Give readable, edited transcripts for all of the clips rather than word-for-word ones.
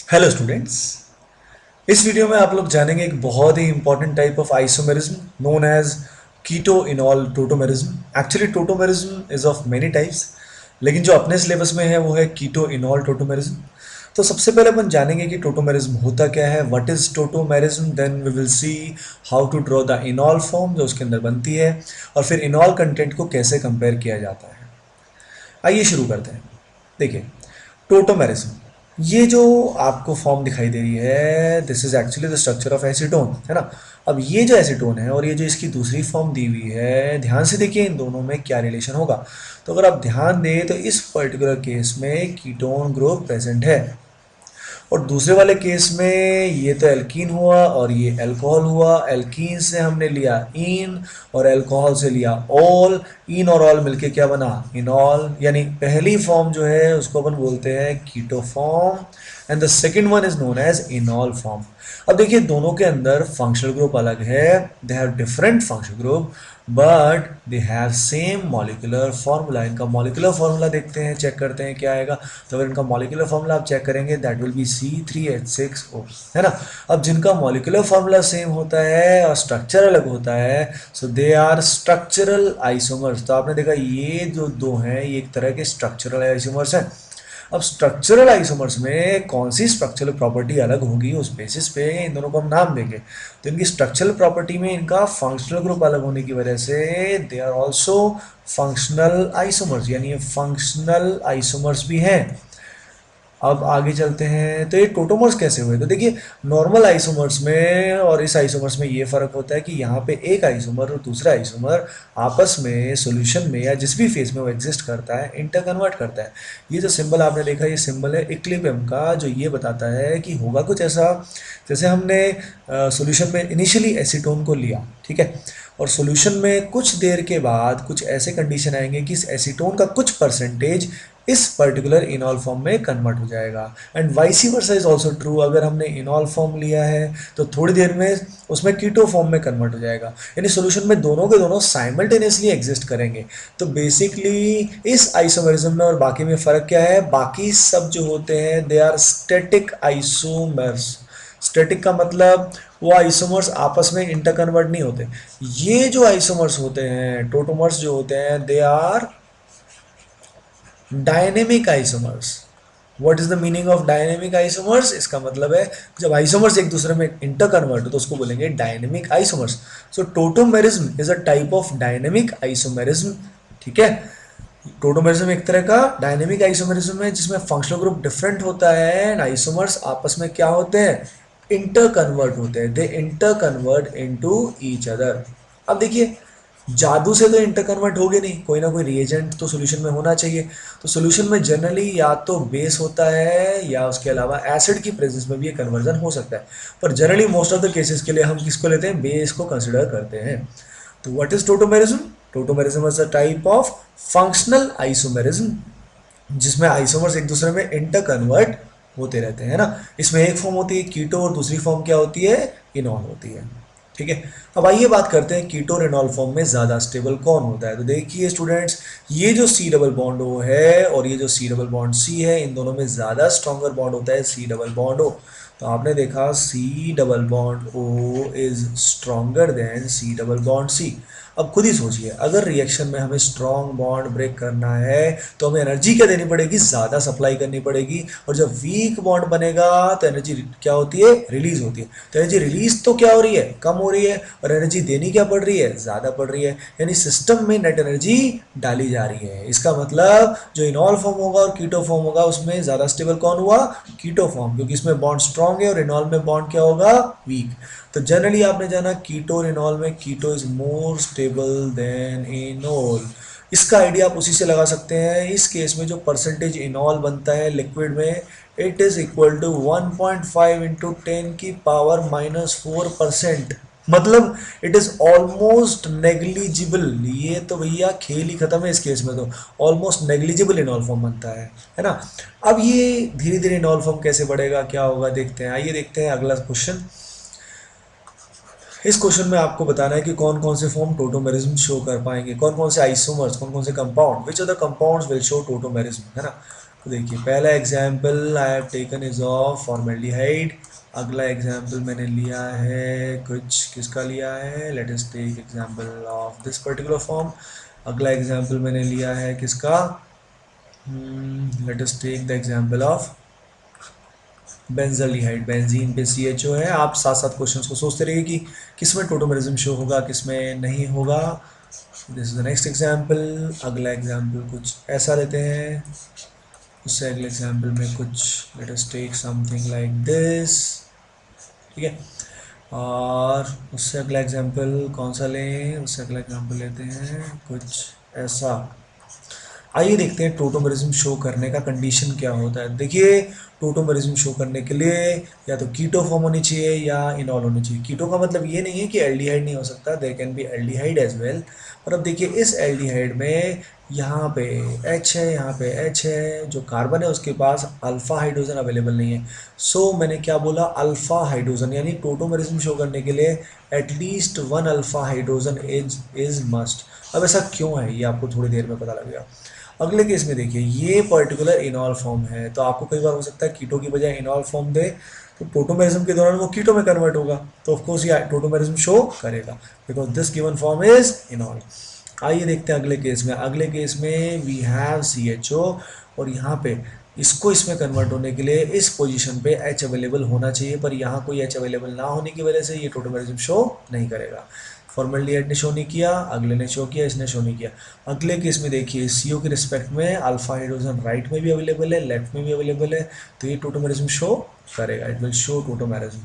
Hello students. इस video में आप लोग जानेंगे एक बहुत ही important type of isomerism known as keto enol tautomerism. Actually tautomerism is of many types, लेकिन जो अपने सिलेबस में है वो है कीटो इनॉल टोटोमेरिज्म। तो सबसे पहले अपन जानेंगे कि टोटोमेरिज्म होता क्या है, what is tautomerism, then we will see how to draw the enol form जो उसके अंदर बनती है, और फिर इनॉल कंटेंट को कैसे कंपेयर किया जाता है। आइए शुरू करते हैं। देखिए, टोटोमेरिज्म, ये जो आपको फॉर्म दिखाई दे रही है, this is actually the structure of acetone, है ना। अब ये जो एसीटोन है और ये जो इसकी दूसरी फॉर्म दी हुई है, ध्यान से देखिए इन दोनों में क्या रिलेशन होगा। तो अगर आप ध्यान दें तो इस पर्टिकुलर केस में कीटोन ग्रुप प्रेजेंट है, और दूसरे वाले केस में ये तो एल्कीन हुआ और ये अल्कोहल हुआ। एल्कीन से हमने लिया इन और अल्कोहल से लिया ऑल। इन और ऑल मिलके क्या बना, इनॉल। यानी पहली फॉर्म जो है उसको अपन बोलते हैं keto form, and the second one is known as enol form. अब देखिए दोनों के अंदर फंक्शनल ग्रुप अलग है, they have different functional group but they have same molecular formula. इनका मॉलिक्यूलर फॉर्मूला देखते हैं, चेक करते हैं क्या आएगा। तो अगर इनका मॉलिक्यूलर फॉर्मूला आप चेक करेंगे दैट विल बी C3H6O, है ना। अब जिनका मॉलिक्यूलर फॉर्मूला सेम होता है और स्ट्रक्चर अलग होता है, सो दे आर स्ट्रक्चरल आइसोमर्स। तो आपने देखा ये जो दो हैं ये एक तरह के स्ट्रक्चरल आइसोमर्स हैं। अब स्ट्रक्चरल आइसोमर्स में कौन सी स्ट्रक्चरल प्रॉपर्टी अलग होगी उस बेसिस पे इन दोनों को हम नाम देंगे। तो इनकी स्ट्रक्चरल प्रॉपर्टी में इनका फंक्शनल ग्रुप अलग होने की वजह से they are also functional isomers, यानी ये फंक्शनल आइसोमर्स भी हैं। अब आगे चलते हैं, तो ये टोटोमर्स कैसे हुए। तो देखिए नॉर्मल आइसोमर्स में और इस आइसोमर्स में ये फर्क होता है कि यहाँ पे एक आइसोमर और दूसरा आइसोमर आपस में सॉल्यूशन में या जिस भी फेज में वो एग्जिस्ट करता है इंटर कन्वर्ट करता है। ये जो सिंबल आपने देखा ये सिंबल है इक्विलिब्रियम का, जो ये बताता है कि होगा कुछ ऐसा जैसे हमने सॉल्यूशन में इनिशियली एसीटोन को लिया, ठीक है, और सॉल्यूशन में कुछ देर के बाद कुछ ऐसे कंडीशन आएंगे कि इस एसीटोन का कुछ परसेंटेज इस पर्टिकुलर इनॉल फॉर्म में कन्वर्ट हो जाएगा। And वाइसी versa is also true, अगर हमने इनॉल फॉर्म लिया है तो थोड़ी देर में उसमें कीटो फॉर्म में कन्वर्ट हो जाएगा। यानी सॉल्यूशन में दोनों के दोनों साइमल्टेनियसली एग्जिस्ट करेंगे। तो बेसिकली इस आइसोमेरिज्म में और बाकी में फ़र्क क्या है, बाकी सब जो होते हैं they are static isomers. Static का मतलब वो आइसोमर्स आपस में इंटर कन्वर्ट नहीं होते। ये जो आइसोमर्स होते हैं टोटोमर्स जो होते हैं they are dynamic isomers. What is the meaning of dynamic isomers, इसका मतलब है जब आइसोमर्स एक दूसरे में इंटर कन्वर्ट हो तो उसको बोलेंगे dynamic isomers. So tautomerism is a type of dynamic isomerism, ठीक है। टोटोमेरिज्म एक तरह का डायनेमिक आइसोमेरिज्म है जिसमें फंक्शनल ग्रुप डिफरेंट होता है एंड आइसोमर्स आपस में क्या होते हैं, इंटर कन्वर्ट होते हैं, they interconvert into each other. अब देखिए जादू से तो इंटर कन्वर्ट होगे नहीं, कोई ना कोई रिएजेंट तो सॉल्यूशन में होना चाहिए। तो सॉल्यूशन में जनरली या तो बेस होता है या उसके अलावा एसिड की प्रेजेंस में भी ये कन्वर्जन हो सकता है, पर generally most of the cases के लिए हम किसको लेते हैं, बेस को कंसिडर करते हैं। तो what is tautomerism, tautomerism is a type of functional isomerism जिसमें आइसोमर्स एक दूसरे में इंटर कन्वर्ट होते रहते हैं ना। इसमें एक फॉर्म होती है कीटो और दूसरी फॉर्म क्या होती है, इनॉल होती है, ठीक है। अब आइए बात करते हैं कीटो और इनॉल फॉर्म में ज़्यादा स्टेबल कौन होता है। तो देखिए स्टूडेंट्स, ये जो सी डबल बॉन्ड ओ है और ये जो सी डबल बॉन्ड सी है, इन दोनों में ज़्यादा स्ट्रॉन्गर बॉन्ड होता है सी डबल बॉन्ड ओ। तो आपने देखा C double bond O is stronger than C double bond C. अब खुद ही सोचिए, अगर रिएक्शन में हमें स्ट्रॉन्ग बॉन्ड ब्रेक करना है तो हमें एनर्जी क्या देनी पड़ेगी, ज़्यादा सप्लाई करनी पड़ेगी। और जब वीक बॉन्ड बनेगा तो एनर्जी क्या होती है, रिलीज होती है। तो एनर्जी रिलीज तो क्या हो रही है, कम हो रही है, और एनर्जी देनी क्या पड़ रही है, ज़्यादा पड़ रही है। यानी सिस्टम में नेट एनर्जी डाली जा रही है। इसका मतलब जो इनॉल फॉर्म होगा और कीटो फॉर्म होगा उसमें ज़्यादा स्टेबल कौन हुआ, कीटो फॉर्म, क्योंकि इसमें बॉन्ड स्ट्रॉन्ग है और इनॉल में बॉन्ड क्या होगा, वीक। तो जनरली आपने जाना कीटो और इनॉल में keto is more stable than enol. इसका आइडिया आप उसी से लगा सकते हैं। इस केस में जो परसेंटेज इनॉल बनता है लिक्विड में, it is equal to 1.5 into 10⁻⁻⁴%। मतलब इट इज ऑलमोस्ट नेग्लिजिबल। ये तो भैया खेल ही खत्म है इस केस में, तो ऑलमोस्ट नेग्लिजिबल इनॉल फॉर्म बनता है ना। अब ये धीरे धीरे इनॉल फॉर्म कैसे बढ़ेगा, क्या होगा, देखते हैं। आइए देखते हैं अगला क्वेश्चन। इस क्वेश्चन में आपको बताना है कि कौन कौन से फॉर्म टोटोमेरिज्म शो कर पाएंगे, कौन कौन से आइसोमर्स, कौन कौन से compound, which are the compounds will show tautomerism, है ना। तो देखिए पहला example I have taken is of formaldehyde. अगला एग्जाम्पल मैंने लिया है कुछ किसका लिया है, let us take example of this particular form. अगला एग्जाम्पल मैंने लिया है किसका, let us take the example of benzaldehyde. Benzene पे CHO है। आप साथ साथ क्वेश्चंस को सोचते रहिए कि किसमें टोटोमेरिज्म शो होगा किसमें नहीं होगा। This is the next example. अगला एग्जाम्पल कुछ ऐसा लेते हैं, उससे अगले एग्जाम्पल में कुछ let us take something like this, ठीक है। और उससे अगला एग्जाम्पल कौन सा लें, उससे अगला एग्जाम्पल लेते हैं कुछ ऐसा। आइए देखते हैं टोटोमेरिज्म शो करने का कंडीशन क्या होता है। देखिए टोटोमेरिज्म शो करने के लिए या तो कीटो फॉर्म होनी चाहिए या इनॉल होनी चाहिए। कीटो का मतलब ये नहीं है कि एल्डिहाइड नहीं हो सकता, there can be aldehyde as well. और अब देखिए इस एल्डिहाइड में यहाँ पे H है, यहाँ पे H है, जो कार्बन है उसके पास अल्फा हाइड्रोजन अवेलेबल नहीं है। सो मैंने क्या बोला, अल्फा हाइड्रोजन, यानी टोटोमेरिज्म शो करने के लिए at least one alpha hydrogen is must. अब ऐसा क्यों है ये आपको थोड़ी देर में पता लगेगा। अगले केस में देखिए ये पर्टिकुलर इनॉल फॉर्म है, तो आपको कई बार हो सकता है कीटो की बजाय इनॉल फॉर्म दे, तो टोटोमेरिज्म के दौरान वो कीटो में कन्वर्ट होगा, तो ऑफकोर्स ये टोटोमेरिज्म शो करेगा because this given form is इनॉल। आइए देखते हैं अगले केस में। अगले केस में वी हैव CHO और यहाँ पे इसको इसमें कन्वर्ट होने के लिए इस पोजीशन पे H अवेलेबल होना चाहिए, पर यहाँ कोई H अवेलेबल ना होने की वजह से ये टोटोमेरिज्म शो नहीं करेगा। फॉर्मेल्डिहाइड ने शो नहीं किया, अगले ने शो किया, इसने शो नहीं किया। अगले केस में देखिए CO के रिस्पेक्ट में अल्फा हाइड्रोजन राइट में भी अवेलेबल है, लेफ्ट में भी अवेलेबल है, तो ये टोटोमेरिज्म शो करेगा, इट विल शो टोटोमेरिज्म।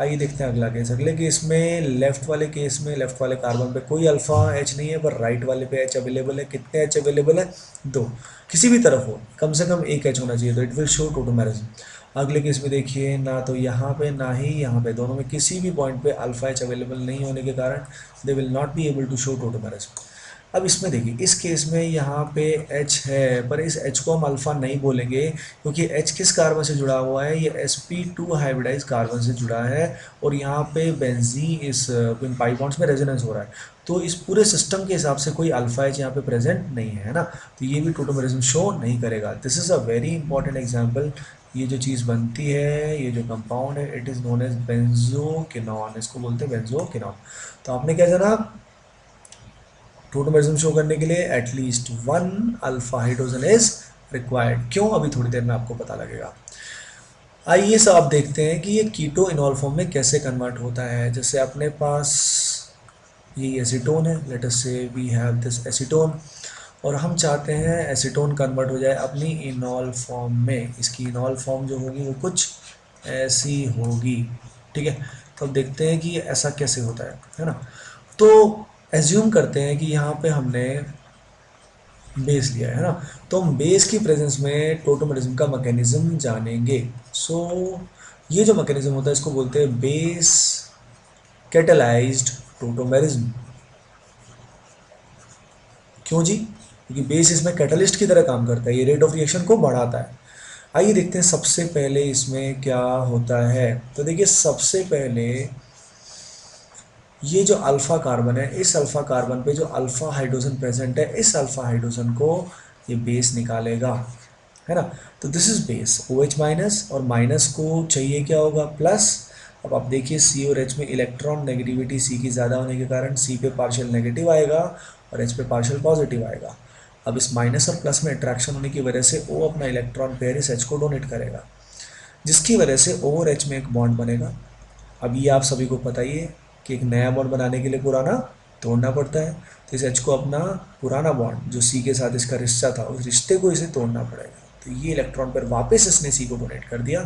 आइए देखते हैं अगला केस। अगले केस में लेफ्ट वाले केस में लेफ्ट वाले कार्बन पे कोई अल्फा H नहीं है, पर राइट वाले पे H अवेलेबल है। कितने H अवेलेबल है, दो, किसी भी तरफ हो कम से कम एक H होना चाहिए, तो इट विल शो टोटोमेरिज्म। अगले केस में देखिए ना तो यहाँ पे ना ही यहाँ पे, दोनों में किसी भी पॉइंट पे अल्फा H अवेलेबल नहीं होने के कारण they will not be able to show tautomerism. अब इसमें देखिए इस केस में यहाँ पे H है, पर इस H को हम अल्फा नहीं बोलेंगे क्योंकि H किस कार्बन से जुड़ा हुआ है, ये sp2 हाइब्रिडाइज कार्बन से जुड़ा है और यहाँ पे बेंजीन इस पाई बॉन्ड्स में रेजोनेंस हो रहा है, तो इस पूरे सिस्टम के हिसाब से कोई अल्फा H यहाँ पे प्रेजेंट नहीं है ना, तो ये भी टोटोमेरिज्म शो नहीं करेगा। This is a very important example. ये जो चीज़ बनती है, ये जो कंपाउंड है, इट इज़ नोन एज बेंजोकिनॉन, इसको बोलते हैं बेंजोकिनॉन। तो आपने क्या जाना, टोटोमेरिज्म शो करने के लिए at least one alpha hydrogen is required. क्यों, अभी थोड़ी देर में आपको पता लगेगा। आइए सब आप देखते हैं कि ये कीटो इनॉल फॉर्म में कैसे कन्वर्ट होता है। जैसे अपने पास ये एसीटोन है, लेट अस से वी हैव दिस एसीटोन, और हम चाहते हैं एसीटोन कन्वर्ट हो जाए अपनी इनॉल फॉर्म में। इसकी इनॉल फॉर्म जो होगी वो कुछ ऐसी होगी, ठीक है। तो अब देखते हैं कि ऐसा कैसे होता है ना। तो एज्यूम करते हैं कि यहाँ पे हमने बेस लिया है ना, तो हम बेस की प्रेजेंस में टोटोमेरिज्म का मैकेनिज्म जानेंगे। सो ये जो मैकेनिज्म होता है इसको बोलते हैं बेस कैटेलाइज्ड टोटोमेरिज्म। क्यों जी, क्योंकि बेस इसमें कैटलिस्ट की तरह काम करता है, ये रेट ऑफ रिएक्शन को बढ़ाता है। आइए देखते हैं सबसे पहले इसमें क्या होता है। तो देखिए सबसे पहले ये जो अल्फा कार्बन है, इस अल्फा कार्बन पे जो अल्फा हाइड्रोजन प्रेजेंट है, इस अल्फा हाइड्रोजन को ये बेस निकालेगा, है ना। तो this is base OH minus, और माइनस को चाहिए क्या होगा, प्लस। अब आप देखिए C और H में इलेक्ट्रॉन नेगेटिविटी C की ज़्यादा होने के कारण C पे पार्शियल नेगेटिव आएगा और H पे पार्शियल पॉजिटिव आएगा। अब इस माइनस और प्लस में अट्रैक्शन होने की वजह से O अपना इलेक्ट्रॉन पेयर इस H को डोनेट करेगा, जिसकी वजह से O और H में एक बॉन्ड बनेगा। अब ये आप सभी को पता ही है कि एक नया बॉन्ड बनाने के लिए पुराना तोड़ना पड़ता है, तो इस H को अपना पुराना बॉन्ड जो C के साथ इसका रिश्ता था, उस रिश्ते को इसे तोड़ना पड़ेगा। तो ये इलेक्ट्रॉन पर वापस इसने C को डोनेट कर दिया,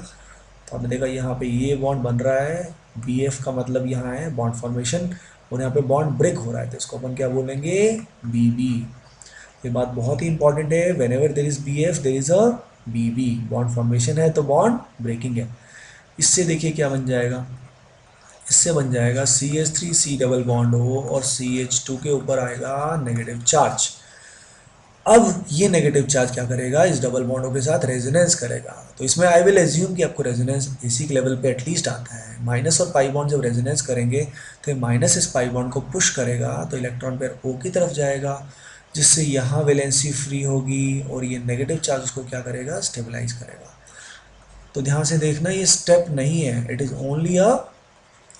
तो आपने देखा यहाँ पे ये बॉन्ड बन रहा है, BF का मतलब यहाँ है बॉन्ड फॉर्मेशन, और यहाँ पे बॉन्ड ब्रेक हो रहा है, तो इसको अपन क्या बोलेंगे, BB। ये बात बहुत ही इंपॉर्टेंट है, when ever there is BF there is a BB, bond formation है तो बॉन्ड ब्रेकिंग है। इससे देखिए क्या बन जाएगा, इससे बन जाएगा CH3 C डबल बॉन्ड हो और CH2 के ऊपर आएगा नेगेटिव चार्ज। अब ये नेगेटिव चार्ज क्या करेगा, इस डबल बॉन्डों के साथ रेजोनेंस करेगा, तो इसमें आई विल एज्यूम कि आपको रेजोनेंस बेसिक लेवल पे एटलीस्ट आता है। माइनस और पाई बॉन्ड जब रेजोनेंस करेंगे तो माइनस इस पाई बॉन्ड को पुश करेगा, तो इलेक्ट्रॉन पेयर O की तरफ जाएगा, जिससे यहाँ वैलेंसी फ्री होगी और ये नेगेटिव चार्ज को क्या करेगा, स्टेबलाइज करेगा। तो ध्यान से देखना, ये स्टेप नहीं है, it is only a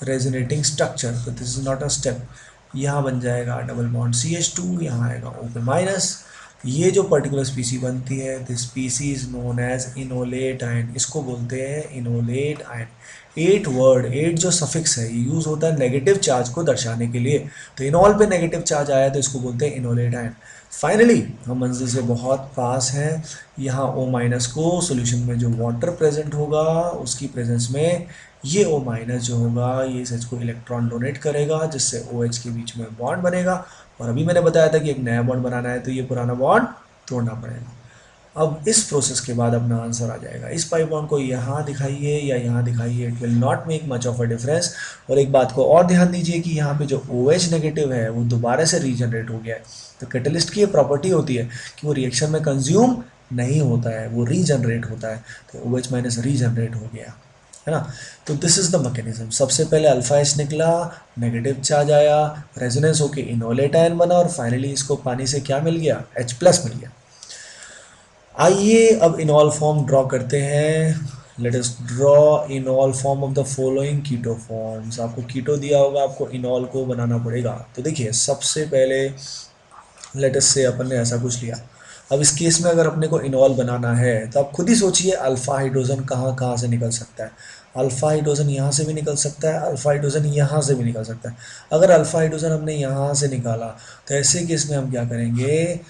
resonating structure, तो this is not a step. यहाँ बन जाएगा डबल बॉन्ड CH2, यहाँ आएगा O माइनस। ये जो पर्टिकुलर स्पीसी बनती है, this species is known as enolate ion, इसको बोलते हैं enolate ion. Ate word, ate जो सफिक्स है ये यूज होता है नेगेटिव चार्ज को दर्शाने के लिए, तो इनॉल पे नेगेटिव चार्ज आया तो इसको बोलते हैं इनोलेट आयन। फाइनली हम मंजिल से बहुत पास हैं। यहाँ O माइनस को सॉल्यूशन में जो वाटर प्रेजेंट होगा उसकी प्रेजेंस में ये O माइनस जो होगा ये इस H को इलेक्ट्रॉन डोनेट करेगा, जिससे OH के बीच में बॉन्ड बनेगा। और अभी मैंने बताया था कि एक नया बॉन्ड बनाना है तो ये पुराना बॉन्ड तोड़ना पड़ेगा। अब इस प्रोसेस के बाद अपना आंसर आ जाएगा। इस पाई बॉन्ड को यहाँ दिखाइए या यहाँ दिखाइए, it will not make much of a difference. और एक बात को और ध्यान दीजिए कि यहाँ पे जो OH नेगेटिव है वो दोबारा से रीजनरेट हो गया है। तो कैटलिस्ट की ये प्रॉपर्टी होती है कि वो रिएक्शन में कंज्यूम नहीं होता है, वो रीजनरेट होता है। तो OH माइनस रीजनरेट हो गया, है ना। तो दिस इज द मैकेनिज्म। सबसे पहले अल्फा एच निकला, नेगेटिव चार्ज आया, रेजोनेंस होके इनोलेट आयन बना और फाइनली इसको पानी से क्या मिल गया, H प्लस मिल गया। आइए अब इनॉल फॉर्म ड्रॉ करते हैं। Let us draw enol form of the following keto forms. आपको कीटो दिया होगा, आपको इनॉल को बनाना पड़ेगा। तो देखिए सबसे पहले लेट अस से अपन ने ऐसा कुछ लिया। अब इस केस में अगर अपने को इनॉल बनाना है तो आप खुद ही सोचिए अल्फा हाइड्रोजन कहाँ कहाँ से निकल सकता है। अल्फा हाइड्रोजन यहाँ से भी निकल सकता है, अल्फा हाइड्रोजन यहाँ से भी निकल सकता है। अगर अल्फा हाइड्रोजन हमने यहाँ से निकाला तो ऐसे केस में हम क्या करेंगे,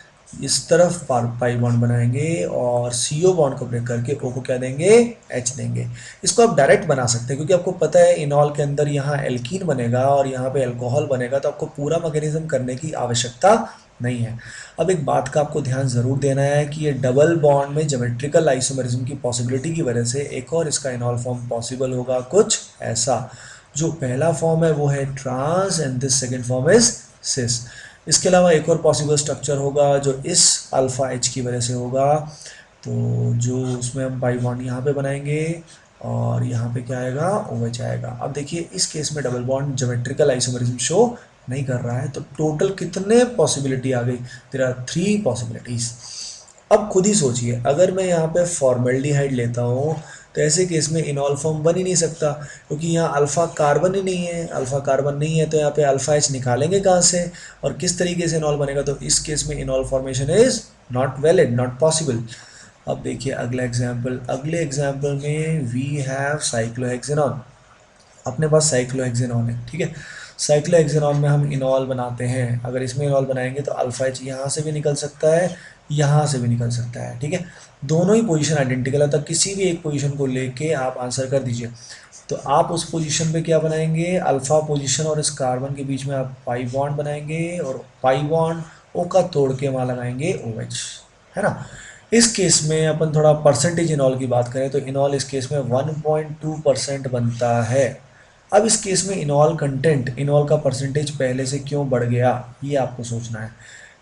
इस तरफ पाई बॉन्ड बनाएंगे और CO बॉन्ड को ब्रेक करके O को क्या देंगे, H देंगे। इसको आप डायरेक्ट बना सकते हैं क्योंकि आपको पता है इनॉल के अंदर यहाँ एल्कीन बनेगा और यहाँ पे अल्कोहल बनेगा, तो आपको पूरा मैकेनिज्म करने की आवश्यकता नहीं है। अब एक बात का आपको ध्यान ज़रूर देना है कि ये डबल बॉन्ड में ज्योमेट्रिकल आइसोमेरिज्म की पॉसिबिलिटी की वजह से एक और इसका इनॉल फॉर्म पॉसिबल होगा कुछ ऐसा। जो पहला फॉर्म है वो है trans and this second form is cis. इसके अलावा एक और पॉसिबल स्ट्रक्चर होगा जो इस अल्फ़ा H की वजह से होगा। तो जो उसमें हम पाई बॉन्ड यहाँ पे बनाएंगे और यहाँ पे क्या आएगा, OH आएगा। अब देखिए इस केस में double bond geometrical isomerism show नहीं कर रहा है, तो टोटल कितने पॉसिबिलिटी आ गई, देयर आर 3 पॉसिबिलिटीज़। अब खुद ही सोचिए अगर मैं यहाँ पे फॉर्मेल्डिहाइड लेता हूँ तो ऐसे केस में इनॉल फॉर्म बन ही नहीं सकता क्योंकि यहाँ अल्फ़ा कार्बन ही नहीं है। अल्फ़ा कार्बन नहीं है तो यहाँ पे अल्फ़ा H निकालेंगे कहाँ से और किस तरीके से इनॉल बनेगा, तो इस केस में इनॉल formation is not valid, not possible. अब देखिए अगला एग्जाम्पल, अगले एग्जाम्पल में वी हैव साइक्लोहेक्सेनॉन। अपने पास साइक्लोहेक्सेनॉन है, ठीक है। साइक्लोहेक्सेनॉन में हम इनॉल बनाते हैं। अगर इसमें इनॉल बनाएंगे तो अल्फा एच यहाँ से भी निकल सकता है, यहाँ से भी निकल सकता है, ठीक है। दोनों ही पोजीशन आइडेंटिकल है, तो किसी भी एक पोजीशन को लेके आप आंसर कर दीजिए। तो आप उस पोजीशन पे क्या बनाएंगे, अल्फा पोजीशन और इस कार्बन के बीच में आप पाई बॉन्ड बनाएंगे और पाई बॉन्ड ओ का तोड़ के वहाँ लगाएंगे OH, है ना। इस केस में अपन थोड़ा परसेंटेज इनॉल की बात करें तो इनॉल इस केस में 1.2% बनता है। अब इस केस में इनॉल कंटेंट, इनॉल का परसेंटेज पहले से क्यों बढ़ गया ये आपको सोचना है।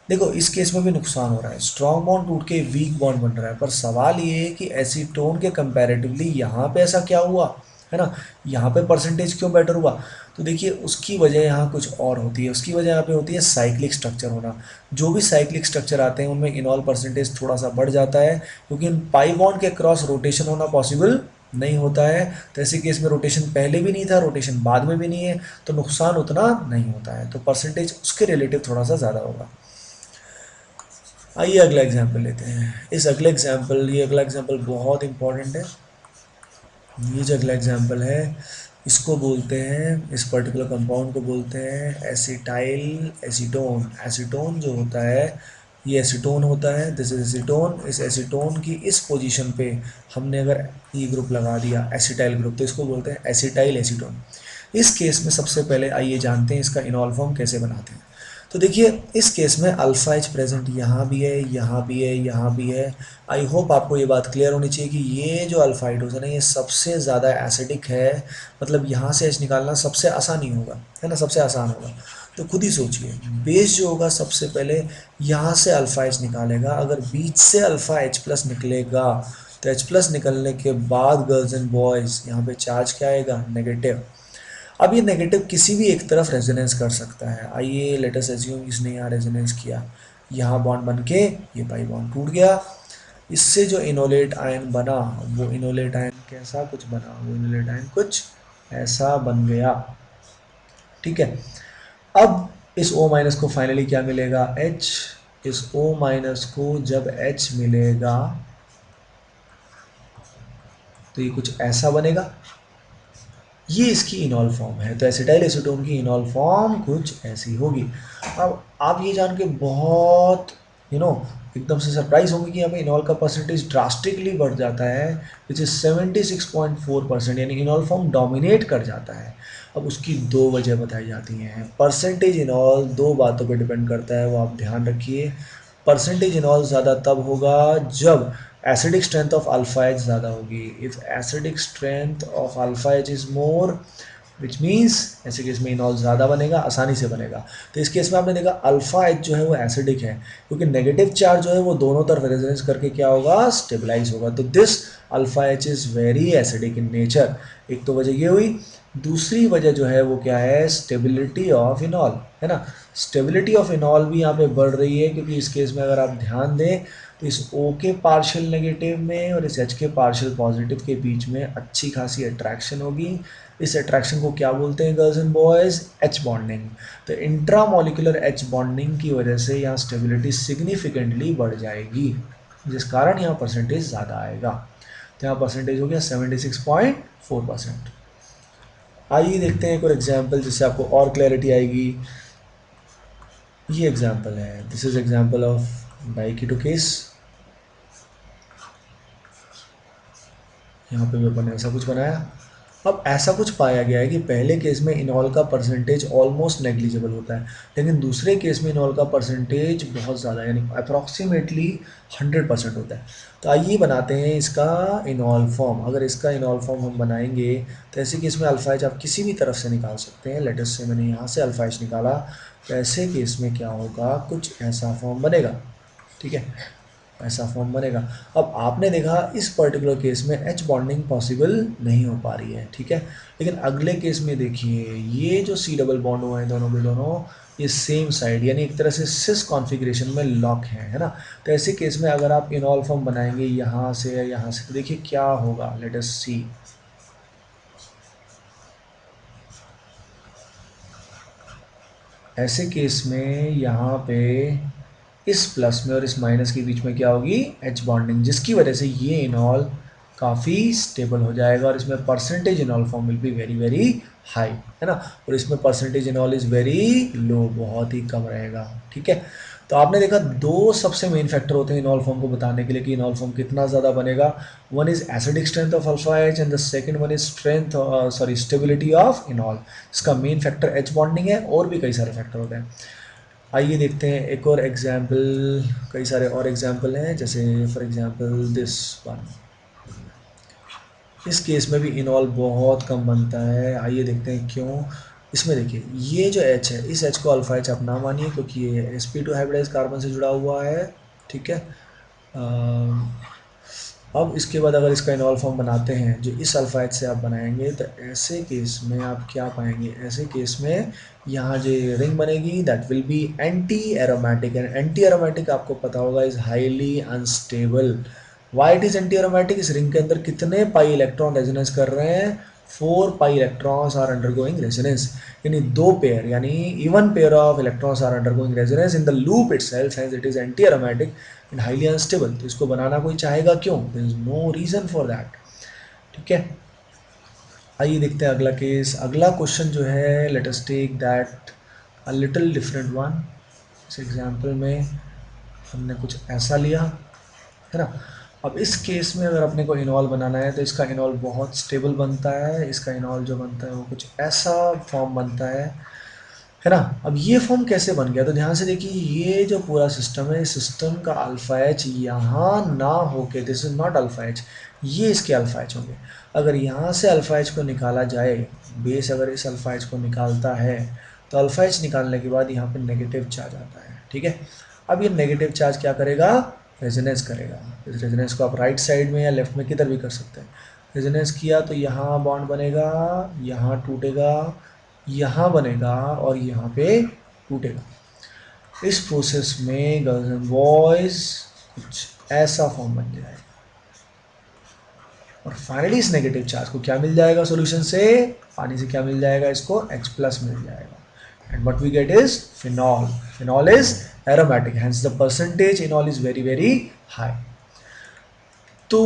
देखो इस केस में भी नुकसान हो रहा है, स्ट्रॉन्ग बॉन्ड टूट के वीक बॉन्ड बन रहा है, पर सवाल ये है कि एसीटोन के कंपैरेटिवली यहाँ पे ऐसा क्या हुआ, है ना। यहाँ पे परसेंटेज क्यों बेटर हुआ, तो देखिए उसकी वजह यहाँ कुछ और होती है। उसकी वजह यहाँ पे होती है साइक्लिक स्ट्रक्चर होना। जो भी साइक्लिक स्ट्रक्चर आते हैं उनमें इनॉल परसेंटेज थोड़ा सा बढ़ जाता है क्योंकि पाई बॉन्ड के क्रॉस रोटेशन होना पॉसिबल नहीं होता है। तो ऐसे केस में रोटेशन पहले भी नहीं था, रोटेशन बाद में भी नहीं है, तो नुकसान उतना नहीं होता है, तो परसेंटेज उसके रिलेटिव थोड़ा सा ज़्यादा होगा। आइए अगला एग्जाम्पल लेते हैं। इस अगले एग्जाम्पल, ये अगला एग्जाम्पल बहुत इंपॉर्टेंट है। ये जो अगला एग्जाम्पल है इसको बोलते हैं, इस पर्टिकुलर कंपाउंड को बोलते हैं एसिटाइल एसीटोन। एसीटोन जो होता है ये एसीटोन होता है, दिस इज एसीटोन। इस एसीटोन की इस पोजीशन पे हमने अगर ई ग्रुप लगा दिया एसिटाइल ग्रुप तो इसको बोलते हैं एसिटाइल एसीटोन। इस केस में सबसे पहले आइए जानते हैं इसका इनॉल फॉर्म कैसे बनाते हैं। तो देखिए इस केस में अल्फा एच प्रेजेंट यहाँ भी है, यहाँ भी है, यहाँ भी है। आई होप आपको ये बात क्लियर होनी चाहिए कि ये जो अल्फा हाइड्रोजन है ये सबसे ज़्यादा एसिडिक है, मतलब यहाँ से एच निकालना सबसे आसान ही होगा, है ना, सबसे आसान होगा। तो खुद ही सोचिए बेस जो होगा सबसे पहले यहाँ से अल्फा एच निकालेगा, अगर बीच से अल्फा एच प्लस निकलेगा तो एच प्लस निकलने के बाद गर्ल्स एंड बॉयज़ यहाँ पे चार्ज क्या आएगा, नेगेटिव। अब ये नेगेटिव किसी भी एक तरफ रेजोनेंस कर सकता है। आइए लेट अस अज्यूम इसने यहाँ रेजोनेंस किया, यहाँ बॉन्ड बन के ये पाई बॉन्ड टूट गया। इससे जो इनोलेट आयन बना वो इनोलेट आयन कैसा कुछ बना, वो इनोलेट आयन कुछ ऐसा बन गया। ठीक है, अब इस O माइनस को फाइनली क्या मिलेगा, H। इस O माइनस को जब H मिलेगा तो ये कुछ ऐसा बनेगा, ये इसकी इनॉल फॉर्म है। तो एसिटाइल एसीटोन की इनॉल फॉर्म कुछ ऐसी होगी। अब आप ये जान के बहुत एकदम से सरप्राइज होंगे कि यहाँ पे इनॉल का परसेंटेज ड्रास्टिकली बढ़ जाता है, विच इज 76.4%, यानी इनॉल फॉर्म डोमिनेट कर जाता है। अब उसकी दो वजह बताई जाती हैं। परसेंटेज इनॉल दो बातों पे डिपेंड करता है, वो आप ध्यान रखिए। परसेंटेज इनॉल ज़्यादा तब होगा जब acidic strength of alpha H ज़्यादा होगी। If acidic strength of alpha H is more, which means ऐसे केस में इनॉल ज़्यादा बनेगा, आसानी से बनेगा। तो इस केस में आपने देखा अल्फा एच जो है वो एसिडिक है, क्योंकि नेगेटिव चार्ज जो है वो दोनों तरफ रेजोनेंस करके क्या होगा, स्टेबलाइज होगा। तो this alpha H is very acidic in nature. एक तो वजह ये हुई। दूसरी वजह जो है वो क्या है, स्टेबिलिटी ऑफ इनॉल, है ना। स्टेबिलिटी ऑफ इनॉल भी यहाँ पे बढ़ रही है, क्योंकि इस केस में अगर आप ध्यान दें तो इस O के पार्शियल नेगेटिव में और इस H के पार्शियल पॉजिटिव के बीच में अच्छी खासी अट्रैक्शन होगी। इस अट्रैक्शन को क्या बोलते हैं girls and boys, H bonding. तो इंट्रामोलिकुलर H बॉन्डिंग की वजह से यहाँ स्टेबिलिटी सिग्निफिकेंटली बढ़ जाएगी, जिस कारण यहाँ परसेंटेज ज़्यादा आएगा। तो यहाँ परसेंटेज हो गया 76.4%। आइए देखते हैं एक और एग्जाम्पल जिससे आपको और क्लैरिटी आएगी। ये एग्जाम्पल है, this is example of diketo case. यहाँ पे भी अपन ने ऐसा कुछ बनाया। अब ऐसा कुछ पाया गया है कि पहले केस में इनॉल का परसेंटेज ऑलमोस्ट नेग्लिजिबल होता है, लेकिन दूसरे केस में इनॉल का परसेंटेज बहुत ज़्यादा, यानी अप्रॉक्सीमेटली 100% होता है। तो आइए बनाते हैं इसका इनॉल फॉर्म। अगर इसका इनॉल फॉर्म हम बनाएंगे तो ऐसे केस में अल्फा एच आप किसी भी तरफ से निकाल सकते हैं। लेटेस्ट से मैंने यहाँ से अल्फा एच निकाला, तो ऐसे केस में क्या होगा, कुछ ऐसा फॉर्म बनेगा। ठीक है, ऐसा फॉर्म बनेगा। अब आपने देखा इस पर्टिकुलर केस में एच बॉन्डिंग पॉसिबल नहीं हो पा रही है, ठीक है। लेकिन अगले केस में देखिए, ये जो सी डबल बॉन्ड हुए हैं दोनों के दोनों, ये सेम साइड यानी एक तरह से सिस कॉन्फ़िगरेशन में लॉक है ना। तो ऐसे केस में अगर आप इनॉल फॉर्म बनाएंगे यहाँ से या यहाँ से, तो देखिए क्या होगा, लेट अस सी। ऐसे केस में यहाँ पे इस प्लस में और इस माइनस के बीच में क्या होगी, एच बॉन्डिंग, जिसकी वजह से ये इनॉल काफ़ी स्टेबल हो जाएगा और इसमें percentage इनॉल form will be very very high, है ना। और इसमें परसेंटेज इनॉल इज़ वेरी लो, बहुत ही कम रहेगा। ठीक है, तो आपने देखा दो सबसे मेन फैक्टर होते हैं इनॉल फॉर्म को बताने के लिए कि इनॉल फॉर्म कितना ज़्यादा बनेगा। One is acidic strength of alpha H and the second one is strength sorry stability of इनॉल। इसका मेन फैक्टर एच बॉन्डिंग है, और भी कई सारे फैक्टर होते हैं। आइए देखते हैं एक और एग्जाम्पल। कई सारे और एग्जाम्पल हैं, जैसे फॉर एग्जाम्पल दिस वन। इस केस में भी इनॉल बहुत कम बनता है। आइए देखते हैं क्यों। इसमें देखिए ये जो H है, इस H को अल्फा H आप ना मानिए, क्योंकि ये sp2 हाइब्रिडाइज कार्बन से जुड़ा हुआ है। ठीक है, अब इसके बाद अगर इसका इनॉल फॉर्म बनाते हैं जो इस अल्फा एच से आप बनाएंगे, तो ऐसे केस में आप क्या पाएंगे, ऐसे केस में यहाँ जो रिंग बनेगी that will be anti aromatic, and anti aromatic आपको पता होगा is highly unstable. Why it is anti aromatic, इस रिंग के अंदर कितने पाई इलेक्ट्रॉन रेजोनेंस कर रहे हैं, 4 pi electrons are undergoing resonance, यानी दो पेयर, यानी even pair of electrons are undergoing resonance in the loop itself, hence it is anti aromatic and highly unstable. तो इसको बनाना कोई चाहेगा क्यों, there is no reason for that. ठीक है, आइए देखते हैं अगला केस। अगला क्वेश्चन जो है, let us take that a little different one. इस एग्जांपल में हमने कुछ ऐसा लिया, है ना। अब इस केस में अगर अपने को इनॉल बनाना है तो इसका इनॉल बहुत स्टेबल बनता है। इसका इनॉल जो बनता है वो कुछ ऐसा फॉर्म बनता है ना। अब ये फॉर्म कैसे बन गया, तो ध्यान से देखिए, ये जो पूरा सिस्टम है, सिस्टम का अल्फा एच यहाँ ना होके, this is not alpha H, ये इसके अल्फा एच होंगे। अगर यहाँ से अल्फा एच को निकाला जाए, बेस अगर इस अल्फा एच को निकालता है, तो अल्फा एच निकालने के बाद यहाँ पे नेगेटिव चार्ज आता है। ठीक है, अब ये नेगेटिव चार्ज क्या करेगा, रेजोनेंस करेगा। इस रेजोनेंस को आप राइट साइड में या लेफ्ट में किधर भी कर सकते हैं। रेजोनेंस किया तो यहाँ बॉन्ड बनेगा, यहाँ टूटेगा, यहाँ बनेगा और यहाँ पे टूटेगा। इस प्रोसेस में गर्ल्स एंड बॉयज कुछ ऐसा फॉर्म बन जाएगा और फाइनली इस नेगेटिव चार्ज को क्या मिल जाएगा सॉल्यूशन से, पानी से क्या मिल जाएगा, इसको H प्लस मिल जाएगा and what we get is phenol. Phenol is aromatic, hence the percentage enol is very very high. तो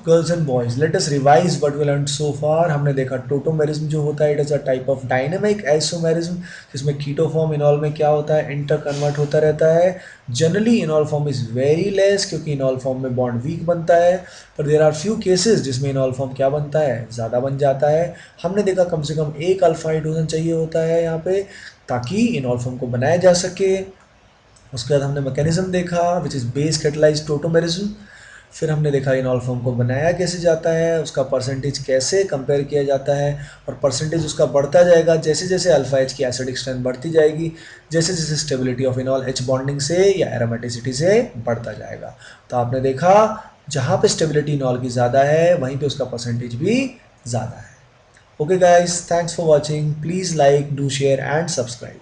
girls and boys let us revise what we learn so far. हमने देखा टोटोमेरिज्म जो होता है it is a type of dynamic isomerism जिसमें keto form इनॉल में क्या होता है, इंटर कन्वर्ट होता रहता है. Generally इनॉल form is very less क्योंकि इनॉल फॉर्म में बॉन्ड वीक बनता है, पर देर आर फ्यू केसेस जिसमें इनॉल फॉर्म क्या बनता है, ज़्यादा बन जाता है. हमने देखा कम से कम एक अल्फा हाइड्रोजन चाहिए होता है यहाँ पे ताकि इनॉल फॉर्म को बनाया जा सके. उसके बाद हमने मैकेनिज्म देखा which is base catalyse tautomerism. फिर हमने देखा इनॉल फॉर्म को बनाया कैसे जाता है, उसका परसेंटेज कैसे कंपेयर किया जाता है और परसेंटेज उसका बढ़ता जाएगा जैसे जैसे अल्फा एच की एसिडिक स्ट्रेंथ बढ़ती जाएगी, जैसे जैसे स्टेबिलिटी ऑफ इनॉल एच बॉन्डिंग से या एरोमेटिसिटी से बढ़ता जाएगा. तो आपने देखा जहाँ पे स्टेबिलिटी इनॉल की ज़्यादा है वहीं पे उसका परसेंटेज भी ज़्यादा है. Okay guys, thanks for watching. Please like, do share and subscribe.